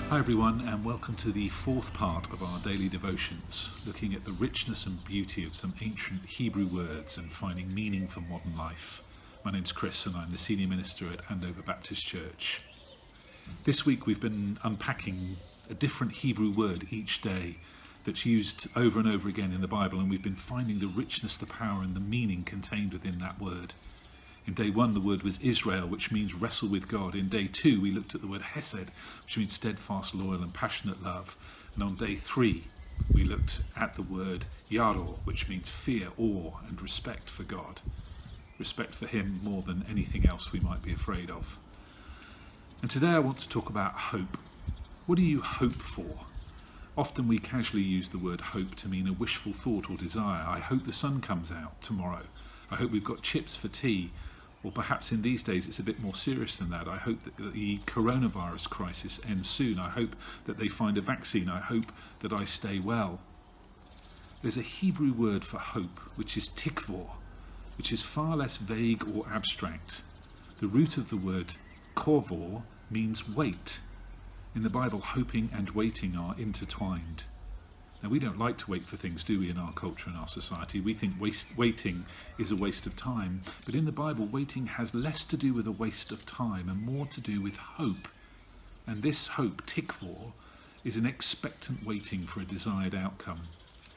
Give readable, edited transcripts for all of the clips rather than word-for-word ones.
Hi everyone, and welcome to the fourth part of our daily devotions, looking at the richness and beauty of some ancient Hebrew words and finding meaning for modern life. My name's Chris and I'm the Senior Minister at Andover Baptist Church. This week we've been unpacking a different Hebrew word each day that's used over and over again in the Bible, and we've been finding the richness, the power and the meaning contained within that word. In day one, the word was Israel, which means wrestle with God. In day two, we looked at the word Hesed, which means steadfast, loyal and passionate love. And on day three, we looked at the word Yaror, which means fear, awe and respect for God. Respect for him more than anything else we might be afraid of. And today I want to talk about hope. What do you hope for? Often we casually use the word hope to mean a wishful thought or desire. I hope the sun comes out tomorrow. I hope we've got chips for tea. Or perhaps in these days it's a bit more serious than that. I hope that the coronavirus crisis ends soon. I hope that they find a vaccine. I hope that I stay well. There's a Hebrew word for hope, which is tikvor, which is far less vague or abstract. The root of the word korvor means wait. In the Bible, hoping and waiting are intertwined. Now, we don't like to wait for things, do we, in our culture and our society? We think waiting is a waste of time. But in the Bible, waiting has less to do with a waste of time and more to do with hope. And this hope, tikvor, is an expectant waiting for a desired outcome.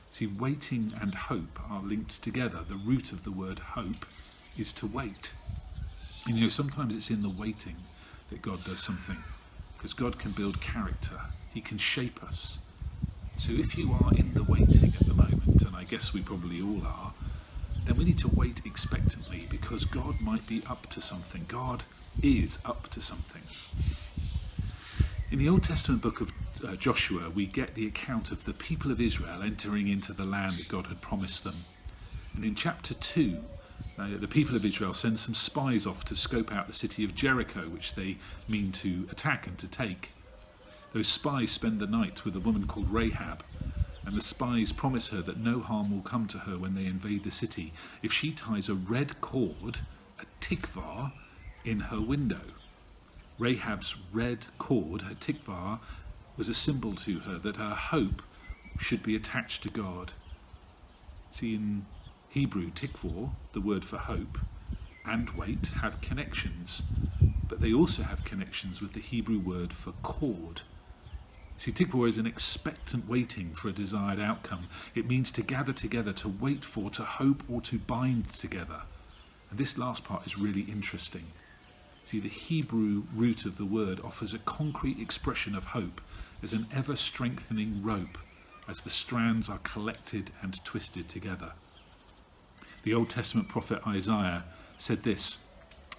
See, waiting and hope are linked together. The root of the word hope is to wait. And you know, sometimes it's in the waiting that God does something, because God can build character. He can shape us. So if you are in the waiting at the moment, and I guess we probably all are, then we need to wait expectantly, because God might be up to something. God is up to something. In the Old Testament book of Joshua, we get the account of the people of Israel entering into the land that God had promised them. And in chapter 2, the people of Israel send some spies off to scope out the city of Jericho, which they mean to attack and to take. Those spies spend the night with a woman called Rahab, and the spies promise her that no harm will come to her when they invade the city if she ties a red cord, a tikvar, in her window. Rahab's red cord, her tikvar, was a symbol to her that her hope should be attached to God. See, in Hebrew, tikvor, the word for hope, and wait have connections, but they also have connections with the Hebrew word for cord. See, tikvor is an expectant waiting for a desired outcome. It means to gather together, to wait for, to hope, or to bind together. And this last part is really interesting. See, the Hebrew root of the word offers a concrete expression of hope as an ever-strengthening rope as the strands are collected and twisted together. The Old Testament prophet Isaiah said this: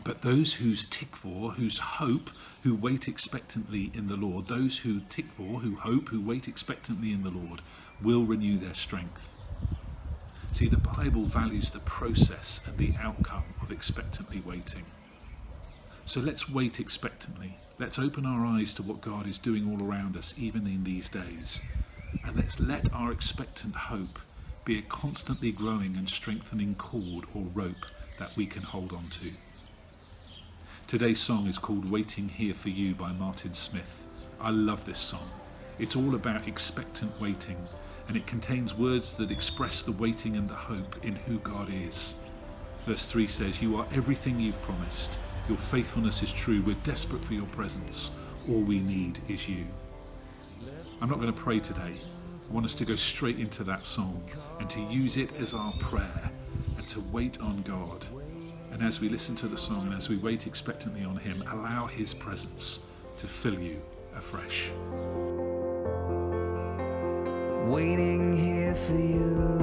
"But those whose tikvor, whose hope, who wait expectantly in the Lord, those who tikvor, who hope, who wait expectantly in the Lord, will renew their strength." See, the Bible values the process and the outcome of expectantly waiting. So let's wait expectantly. Let's open our eyes to what God is doing all around us, even in these days. And let's let our expectant hope be a constantly growing and strengthening cord or rope that we can hold on to. Today's song is called Waiting Here for You by Martin Smith. I love this song. It's all about expectant waiting, and it contains words that express the waiting and the hope in who God is. Verse 3 says, "You are everything you've promised. Your faithfulness is true. We're desperate for your presence. All we need is you." I'm not going to pray today. I want us to go straight into that song and to use it as our prayer and to wait on God. And as we listen to the song and as we wait expectantly on him, allow his presence to fill you afresh. Waiting here for you.